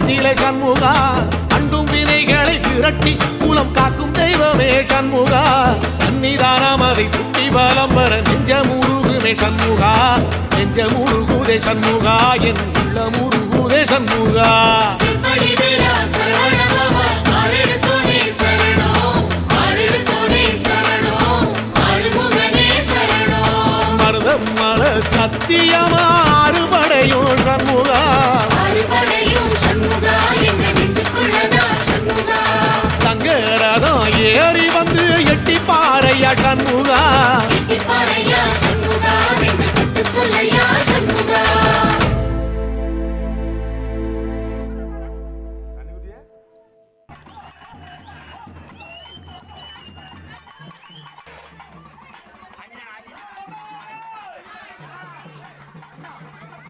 குலத்திலே சண்முகா அண்டும் வினைகளை விரட்டி குலம் காக்கும் தெய்வமே சண்முகா சன்னிதானம் அதை சுற்றி பலம் வர நெஞ்சமுருகுமே சண்முகா நெஞ்சமுருகுதே சண்முகா என் உள்ளமுருகுதே சண்முகா மருதம் மல சத்தியமா